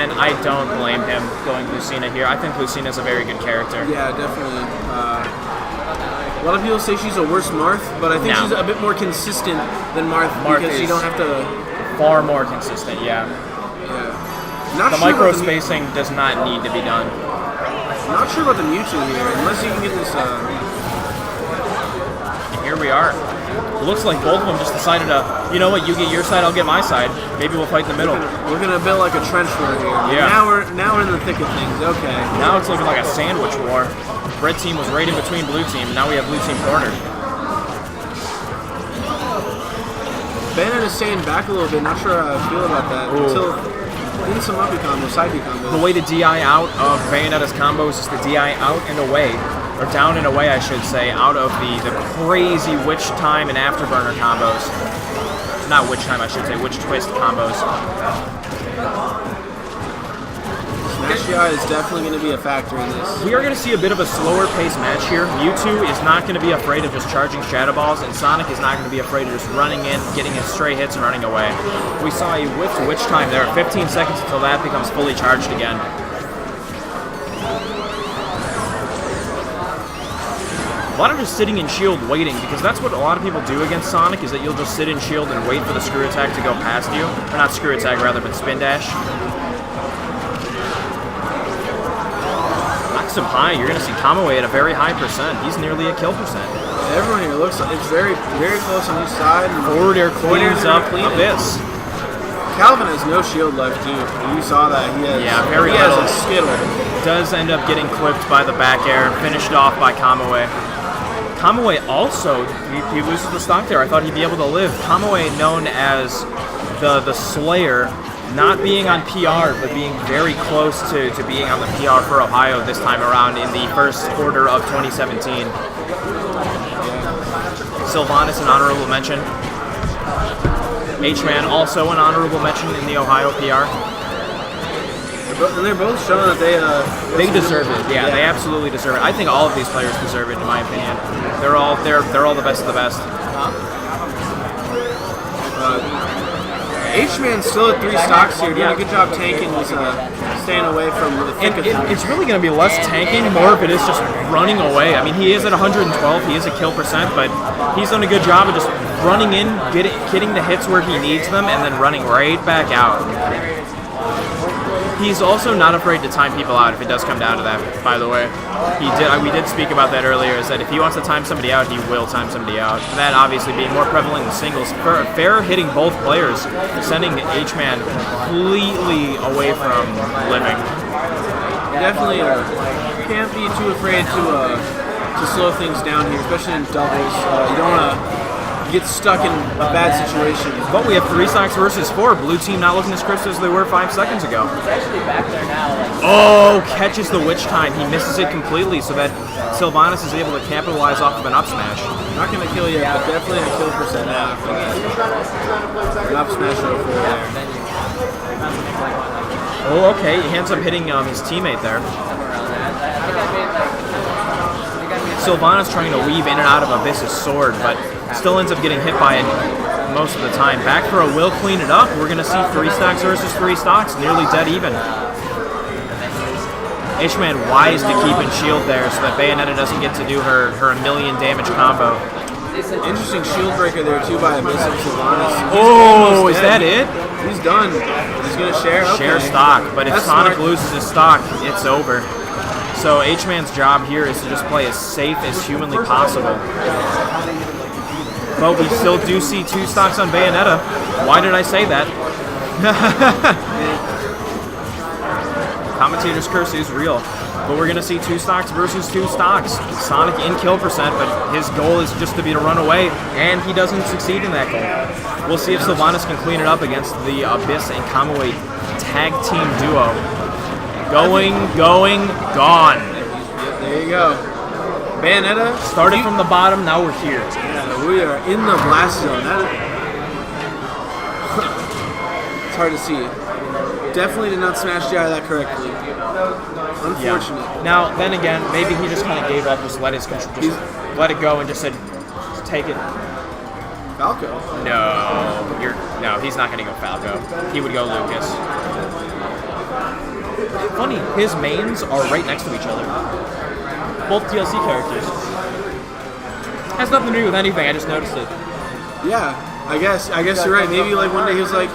and I don't blame him going Lucina here. I think Lucina's a very good character. Yeah, definitely. A lot of people say she's a worse Marth, but I think she's a bit more consistent than Marth because you don't have to... Far more consistent, yeah. Not the sure micro spacing does not need to be done. Not sure about the Mewtwo here, unless you can get this... And here we are. It looks like both of them just decided to, you know what, you get your side, I'll get my side. Maybe we'll fight in the middle. We're gonna build like a trench war here. Yeah. Now we're in the thick of things. Okay. Now it's looking like a sandwich war. Red team was right in between blue team, and now we have blue team cornered. Bennett is staying back a little bit. Not sure how I feel about that. Until in some uppy combos, side B combos. The way to DI out of Bayonetta's combos is to DI out and away. Or down and away, I should say, out of the crazy Witch Time and Afterburner combos. Not Witch Time, I should say, Witch Twist combos. Smash DI is definitely going to be a factor in this. We are going to see a bit of a slower pace match here. Mewtwo is not going to be afraid of just charging Shadow Balls, and Sonic is not going to be afraid of just running in, getting his stray hits, and running away. We saw a whiffed Witch Time there. 15 seconds until that becomes fully charged again. A lot of just sitting in shield waiting, because that's what a lot of people do against Sonic, is that you'll just sit in shield and wait for the screw attack to go past you. Or not screw attack, rather, but spin dash. Knocks him high. You're going to see Kamui at a very high percent. He's nearly a kill percent. Everyone here looks like it's very, very close on each side. Forward air cleans up Abyss. Calvin has no shield left, too. You saw that. He has, very he little. Has a skittle. Does end up getting clipped by the back air, finished off by Kamui. Kamui also, he loses the stock there. I thought he'd be able to live. Kamui, known as the Slayer, not being on PR, but being very close to being on the PR for Ohio this time around in the first quarter of 2017. Cilvanis, an honorable mention. H-Man, also an honorable mention in the Ohio PR. And they're both showing that they deserve it. Yeah, they absolutely deserve it. I think all of these players deserve it, in my opinion. They're all the best of the best. H-Man's still at 3 stocks here, doing a good job tanking, just staying away from the thick of things. It's really going to be less tanking, more if it is just running away. I mean, he is at 112, he is a kill percent, but he's done a good job of just running in, getting the hits where he needs them, and then running right back out. He's also not afraid to time people out if it does come down to that, by the way. We did speak about that earlier, is that if he wants to time somebody out, he will time somebody out. That obviously being more prevalent in singles. Fair hitting both players, sending H-Man completely away from living. Definitely can't be too afraid to slow things down here, especially in doubles. You don't want to get stuck in a bad situation. But we have 3 stocks versus 4. Blue team not looking as crisp as they were 5 seconds ago. Oh, catches the Witch Time. He misses it completely, so that Cilvanis is able to capitalize off of an up smash. Not going to kill yet, but definitely a kill percent now after that. An up smash over there. Oh, okay. He ends up hitting his teammate there. Cilvanis trying to weave in and out of Abyss's sword, but still ends up getting hit by it most of the time. Back for a will clean it up. We're going to see 3 stocks versus 3 stocks, nearly dead even. H-Man wise to keep in shield there so that Bayonetta doesn't get to do her 1,000,000 damage combo. Interesting shield breaker there too by Abyss and Cilvanis. Oh, is that it? He's done. He's going to share. Okay. Share stock, but if That's Sonic smart. loses his stock, it's over. So H-Man's job here is to just play as safe as humanly possible. But we still do see 2 stocks on Bayonetta. Why did I say that? Commentator's curse is real. But we're going to see 2 stocks versus 2 stocks. Sonic in kill percent, but his goal is just to be to run away, and he doesn't succeed in that goal. We'll see if Cilvanis can clean it up against the Abyss and Kamui tag team duo. Going, gone. There you go. Bayonetta started from the bottom, now we're here. Yeah, we are in the blast zone. It's hard to see. Definitely did not smash DI that correctly. Unfortunate. Yeah. Now, then again, maybe he just kind of gave up, just let it go, and just said, take it. Falco? No, he's not going to go Falco. He would go Lucas. his mains are right next to each other. Both TLC characters. Has nothing to do with anything, I just noticed it. Yeah, I guess you're right. Maybe like one day he was like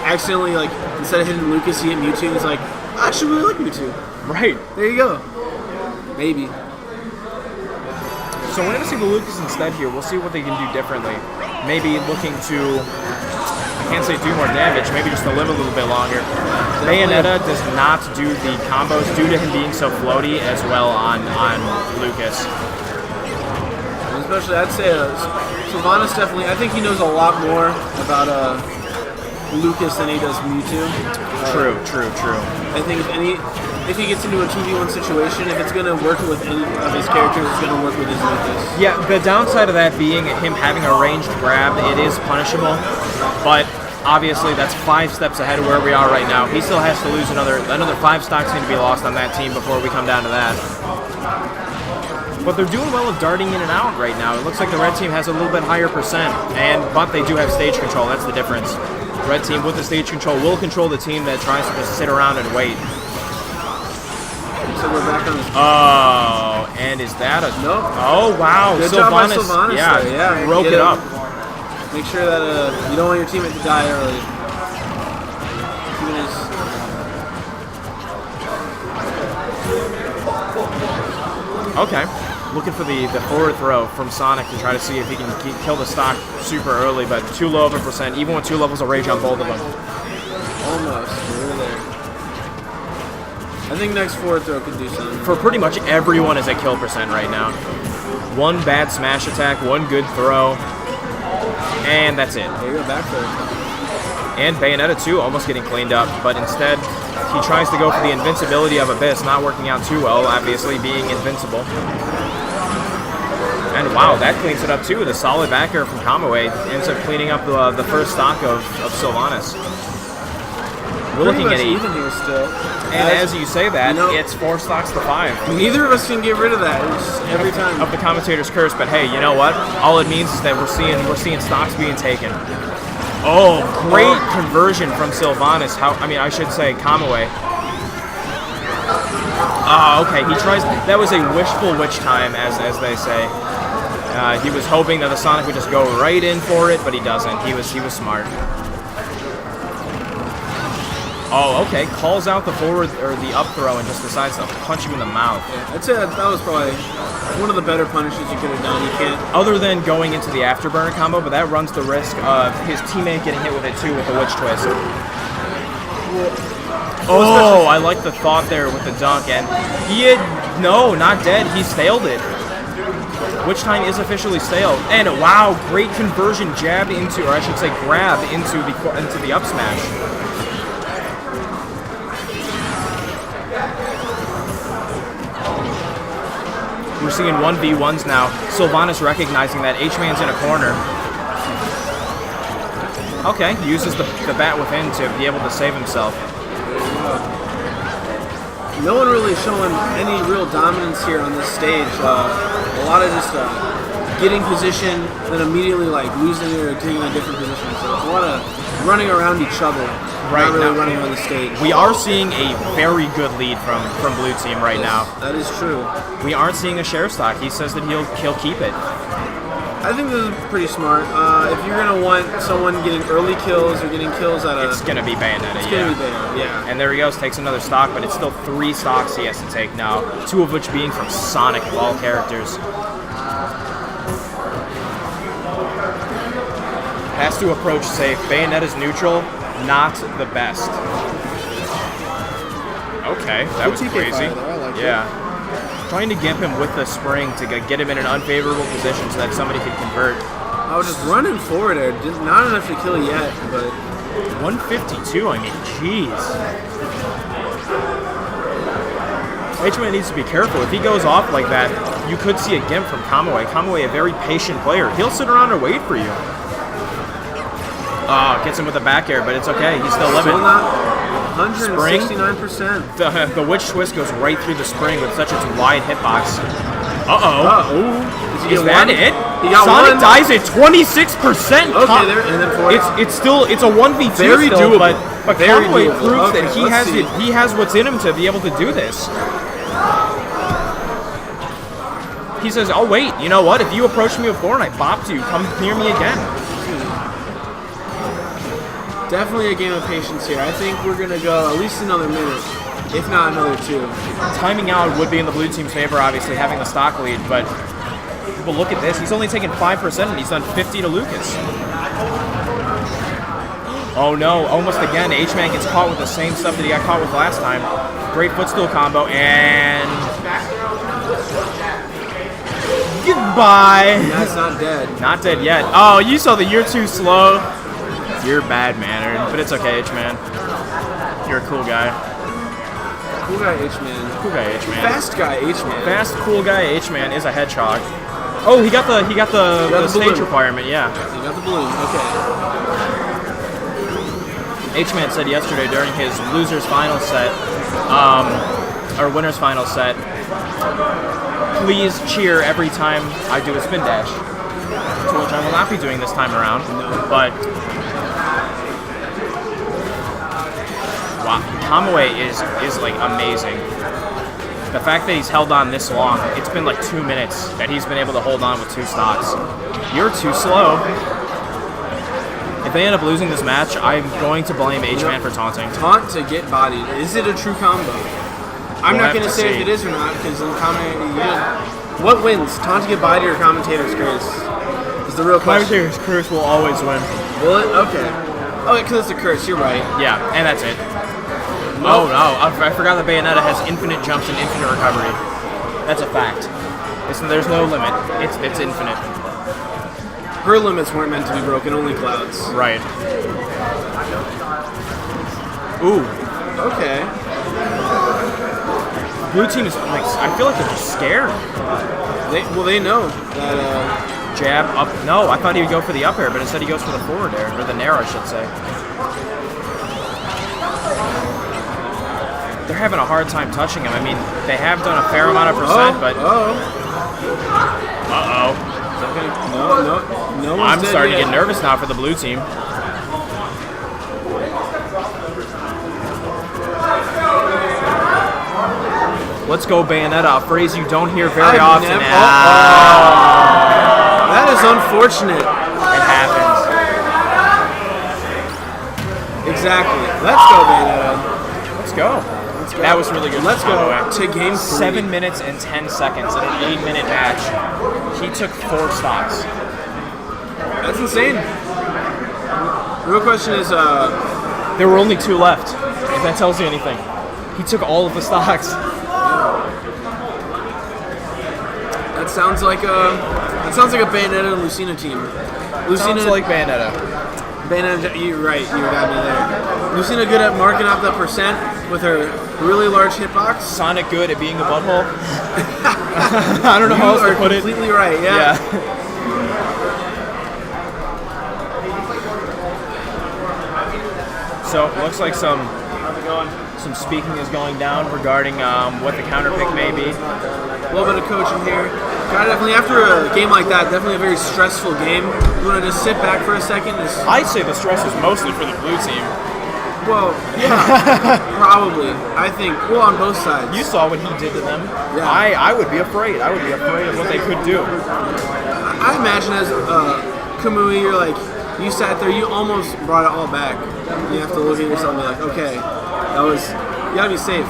accidentally like instead of hitting Lucas, he hit Mewtwo and he's like, I actually really like Mewtwo. Right. There you go. Maybe. So we're going to see the Lucas instead here. We'll see what they can do differently. Maybe looking to, I can't say do more damage, maybe just to live a little bit longer. Bayonetta does not do the combos due to him being so floaty as well on Lucas. Especially, I'd say Cilvanis definitely, I think he knows a lot more about Lucas than he does Mewtwo. True. I think if he gets into a 2v1 situation, if it's going to work with any of his characters, it's going to work with his Lucas. Yeah, the downside of that being him having a ranged grab, it is punishable, but obviously that's 5 steps ahead of where we are right now. He still has to lose another 5 stocks need to be lost on that team before we come down to that. But they're doing well of darting in and out right now. It looks like the red team has a little bit higher percent, but they do have stage control. That's the difference. Red team with the stage control will control the team that tries to just sit around and wait. So we're back on this. Oh, and is that a... Nope. Oh, wow. Good job by Cilvanis yeah, there. Yeah, broke it up. Make sure that you don't want your teammate to die early. Okay. Looking for the forward throw from Sonic to try to see if he can kill the stock super early, but too low of a percent, even with 2 levels of rage on both of them. Almost. We're there. I think next forward throw could do something. For pretty much everyone is at kill percent right now. 1 bad smash attack, 1 good throw, and that's it. There you go, back throw. And Bayonetta too, almost getting cleaned up, but instead he tries to go for the invincibility of Abyss, not working out too well, obviously being invincible. And wow, that cleans it up too with a solid back air from Kamui. Ends up cleaning up the first stock of Cilvanis. We're looking at 8. Even here still. And as you say that, it's 4 stocks to 5. Neither of us can get rid of that. It's just every time of the commentator's curse. But hey, you know what? All it means is that we're seeing stocks being taken. Oh, great conversion from Cilvanis. I should say Kamui. Okay, he tries. That was a wishful witch time, as they say. He was hoping that the Sonic would just go right in for it, but he doesn't. He was smart. Oh, okay. Calls out the forward or the up throw and just decides to punch him in the mouth. Yeah, I'd say that was probably one of the better punishes you could have done. You can't. Other than going into the afterburner combo, but that runs the risk of his teammate getting hit with it too with the witch twist. Oh, I like the thought there with the dunk, and no, not dead. He staled it. Witch time is officially staled, and wow, great conversion jab into, or I should say, grab into the up smash. We're seeing 1v1s now. Cilvanis recognizing that H-Man's in a corner. Okay, uses the bat within to be able to save himself. No one really showing any real dominance here on this stage. A lot of just getting position, then immediately like losing it or getting in a different position. So it's a lot of running around each other. Right, not really running on the stage. We are seeing a very good lead from Blue Team right now. That is true. We aren't seeing a share stock. He says that he'll keep it. I think this is pretty smart. If you're gonna want someone getting early kills or getting kills at it's gonna be Bayonetta. It's gonna be Bayonetta, yeah. And there he goes, takes another stock, but it's still 3 stocks he has to take now. 2 of which being from Sonic of all characters. Has to approach safe. Bayonetta's neutral. Not the best. Okay, that was crazy. Yeah. Trying to gimp him with the spring to get him in an unfavorable position so that somebody could convert. I was just running forward there. Not enough to kill yet, but... 152, I mean, jeez. H-Man needs to be careful. If he goes off like that, you could see a gimp from Kamui. Kamui, a very patient player. He'll sit around and wait for you. Gets him with a back air, but it's okay. He's still living. Still not 169%. The witch twist goes right through the spring with such a wide hitbox. Uh-oh. Is that it? He got Sonic one. dies at 26%. Okay, there, and then 4. It's a 1v2 Very still, doable. but Very Kamui doable. proves Okay, that let's see. he has what's in him to be able to do this. He says, "Oh wait, you know what? If you approached me before and I bopped you, come near me again." Definitely a game of patience here. I think we're gonna go at least another minute, if not another 2. Timing out would be in the blue team's favor, obviously having the stock lead, but look at this. He's only taken 5% and he's done 50 to Lucas. Oh no, almost again. H-Man gets caught with the same stuff that he got caught with last time. Great footstool combo, and goodbye. That's not dead. Not dead yet. Oh, you saw the "you're too slow." You're bad-mannered, but it's okay, H-Man. You're a cool guy. Cool guy H-Man. Cool guy, H-Man. Fast guy H-Man. Fast, cool guy, H-Man is a hedgehog. Oh, he got the the stage balloon. requirement, yeah. You got the balloon. Okay. H-Man said yesterday during his losers final set, or winners final set, please cheer every time I do a spin dash. To which I will not be doing this time around. No. But wow, Kamui is like amazing. The fact that he's held on this long, it's been like 2 minutes that he's been able to hold on with 2 stocks. You're too slow. If they end up losing this match, I'm going to blame H-Man for taunting. Taunt to get bodied. Is it a true combo? I'm We'll not going have to to say see. if it is or not, because in what wins? Taunt to get bodied or commentator's curse? Is the real question. Commentator's curse will always win. Will it? Okay. Oh, because it's a curse. You're right. Yeah, and that's it. Nope. Oh no, I forgot that Bayonetta has infinite jumps and infinite recovery. That's a fact. There's no limit. It's infinite. Her limits weren't meant to be broken, only Cloud's. Right. Ooh. Okay. Blue team is like, I feel like they're just scared. They know that Jab up. No, I thought he would go for the up air, but instead he goes for the forward air, or the nair, I should say. They're having a hard time touching him. I mean, they have done a fair amount of percent, but uh-oh. No one's I'm dead starting to yet. get nervous now for the blue team. Let's go, Bayonetta, a phrase you don't hear very often. That is unfortunate. It happens. Exactly. Let's go, Bayonetta. Let's go. That was really good. Let's by the go way. to game 3. 7 minutes and 10 seconds in an 8-minute match. He took 4 stocks. That's insane. The real question is, There were only 2 left, if that tells you anything. He took all of the stocks. that sounds like a Bayonetta and Lucina team. Sounds like Bayonetta. Bayonetta, you're right. You got me there. Lucina good at marking up the percent with her really large hitbox. Sonic good at being a butthole. I don't know how else to put it. Completely right. Yeah. So it looks like some speaking is going down regarding what the counter pick may be. A little bit of coaching here. Gotta definitely, after a game like that, definitely a very stressful game. You want to just sit back for a second? I'd say the stress is mostly for the blue team. Well, yeah, probably. I think, well, on both sides. You saw what he did to them. Yeah. I would be afraid. I would be afraid of what they could do. I imagine as Kamui, you're like, you sat there, you almost brought it all back. You have to look at yourself and be like, okay, you gotta be safe.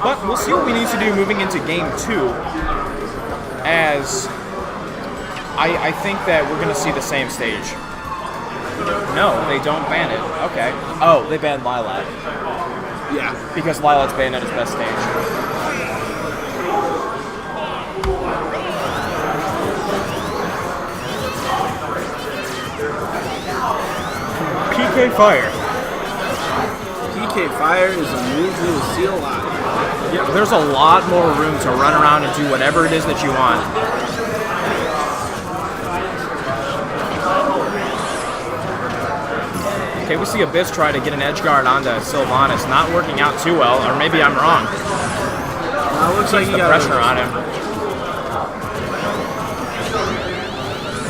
But we'll see what we need to do moving into game 2, as I think that we're going to see the same stage. No, they don't ban it. Okay. Oh, they banned Lilac. Yeah. Because Lilac's banned at his best stage. PK Fire. PK Fire is a move we will see a lot. Yeah, there's a lot more room to run around and do whatever it is that you want. Okay, we see Abyss try to get an edge guard onto Cilvanis. Not working out too well, or maybe I'm wrong. Looks like Keeps he the got pressure on him.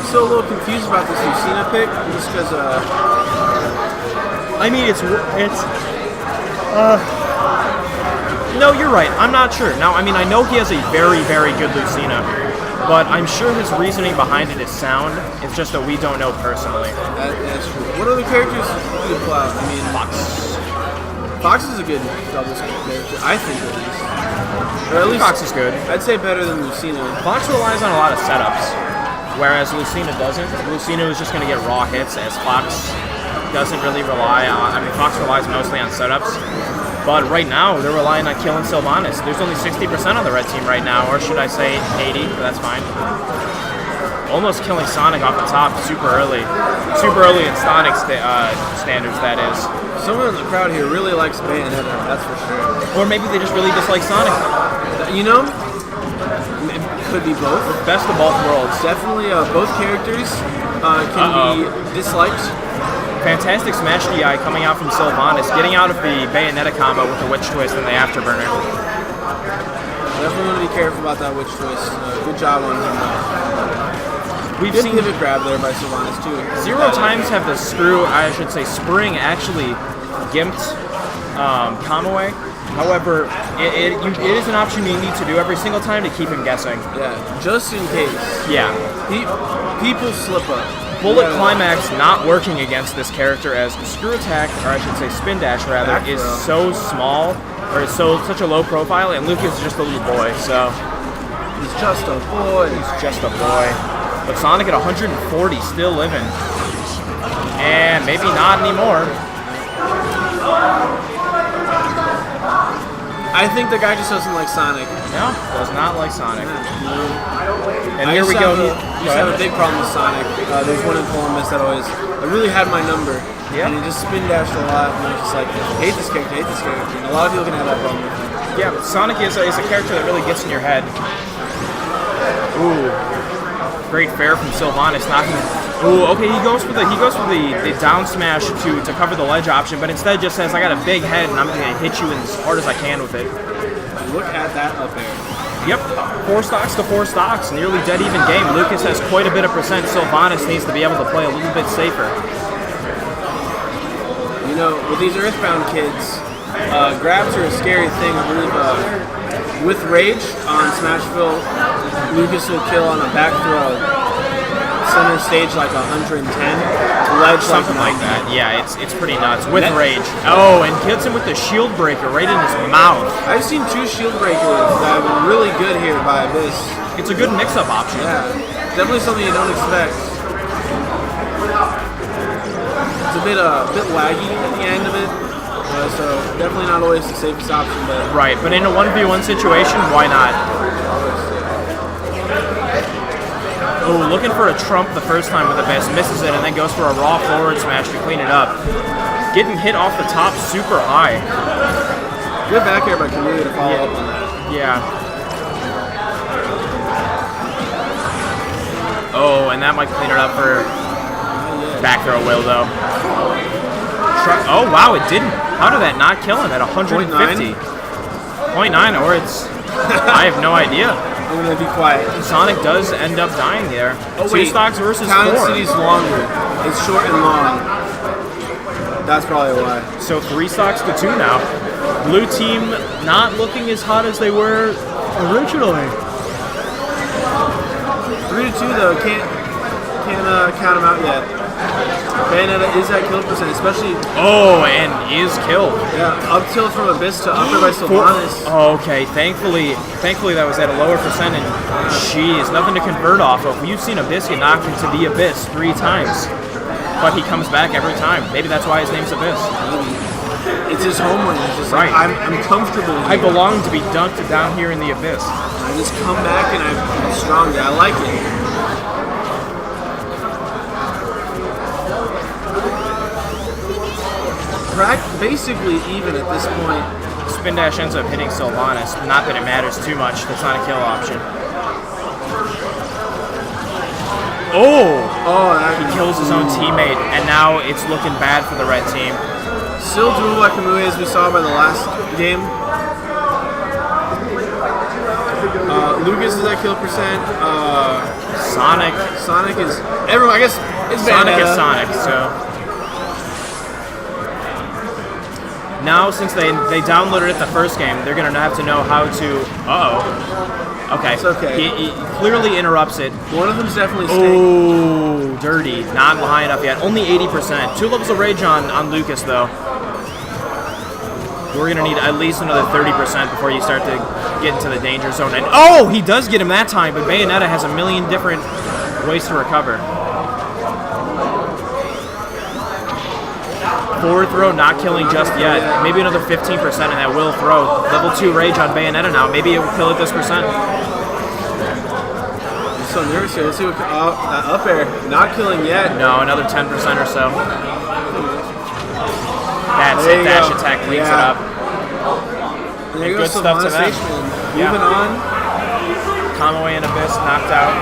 Still a little confused about this Lucina pick, just because. I mean, no, you're right. I'm not sure. Now, I mean, I know he has a very, very good Lucina, but I'm sure his reasoning behind it is sound. It's just that we don't know personally. That's true. What other characters do you play? I mean, Fox is a good doubles character, I think at least. Or at least Fox is good. I'd say better than Lucina. Fox relies on a lot of setups, whereas Lucina doesn't. Lucina is just going to get raw hits, as Fox doesn't really rely on. I mean, Fox relies mostly on setups. But right now, they're relying on killing Cilvanis. There's only 60% on the red team right now, or should I say 80, but that's fine. Almost killing Sonic off the top super early. Super early in Sonic standards, that is. Someone in the crowd here really likes Bayonetta, that's for sure. Or maybe they just really dislike Sonic. You know, it could be both. Best of both worlds. Definitely both characters can be disliked. Fantastic smash DI coming out from Cilvanis, getting out of the Bayonetta combo with the Witch Twist and the Afterburner. Definitely want to be careful about that Witch Twist. Good job on him. We've Good seen pivot grab there by Cilvanis too. 0 times have the Spring actually gimped Kamui. However, it is an option you need to do every single time to keep him guessing. Yeah, just in case. Yeah. People slip up. Bullet Climax not working against this character, as Screw Attack, or I should say Spin Dash rather, is so small, or is such a low profile, and Lucas is just a little boy, so. He's just a boy. He's just a boy. But Sonic at 140, still living. And maybe not anymore. I think the guy just doesn't like Sonic. No, does not like Sonic. And I here we go. I used to have a big problem with Sonic. There's one in Columbus that really had my number. Yeah. And he just spin dashed a lot, and I was just like, hate this character. And a lot of people can have that problem with him. Yeah, but Sonic is a character that really gets in your head. Ooh. Great fair from Cilvanis, knocking. Ooh, okay, he goes for the down smash to cover the ledge option, but instead just says, I got a big head and I'm gonna hit you as hard as I can with it. Look at that up air. Yep, 4 stocks to 4 stocks, nearly dead even game. Lucas has quite a bit of percent. Cilvanis needs to be able to play a little bit safer. You know, with these Earthbound kids, grabs are a scary thing. I believe with Rage on Smashville, Lucas will kill on a back throw. Center stage like 110, ledge something like that. Yeah, it's pretty nuts with Rage. Oh, and hits him with the shield breaker right in his mouth. I've seen 2 shield breakers that have been really good here by Abyss. It's a good mix-up option. Yeah, definitely something you don't expect. It's a bit laggy at the end of it, so definitely not always the safest option. But right, but in a 1v1 situation, why not? Oh, looking for a trump the first time with Abyss, misses it, and then goes for a raw forward smash to clean it up. Getting hit off the top super high. Good back air by Kamui to follow up on that. Yeah. Oh, and that might clean it up for back throw will, though. Oh, wow, it didn't. How did that not kill him at 150? 0.9, or it's... I have no idea. I'm going to be quiet. Sonic does end up dying there. Oh, 2 stocks versus 4. Town City's longer. It's short and long. That's probably why. So 3 stocks to 2 now. Blue team not looking as hot as they were originally. 3 to 2 though. Can't count them out yet. Bayonetta is at kill percent, especially. Oh, and is killed. Yeah, up tilt from Abyss to upper by Cilvanis. Oh, okay, thankfully that was at a lower percentage. Jeez, nothing to convert off of. We've seen Abyss get knocked into the Abyss 3 times, but he comes back every time. Maybe that's why his name's Abyss. It's his homeland. It's just right. Like, I'm comfortable here. I belong to be dunked down here in the Abyss. I just come back and I'm stronger. I like it. Basically even at this point. Spin dash ends up hitting Cilvanis. Not that it matters too much. That's not a kill option. Oh! He kills his own teammate, and now it's looking bad for the red team. Still doable by Kamui as we saw by the last game. Lucas is at kill percent. Sonic is everyone. I guess it's Sonic is Bayonetta. Sonic. So now, since they downloaded it the first game, they're gonna have to know how to. Okay. It's okay. He clearly interrupts it. One of them's definitely staying. Oh, dirty. Not high enough yet. Only 80%. 2 levels of rage on Lucas though. We're gonna need at least another 30% before you start to get into the danger zone. And oh, he does get him that time, but Bayonetta has a million different ways to recover. Forward throw, not killing just yet. Maybe another 15% and that will throw. Level 2 rage on Bayonetta now. Maybe it will kill at this percent. I'm so nervous here. Let's see what up air. Not killing yet. No, another 10% or so. That's There it. you Dash go. attack cleans it Yeah. up. And there Good goes stuff to Cilvanis that. H-Man. Yeah. Moving on. Kamui and Abyss knocked out.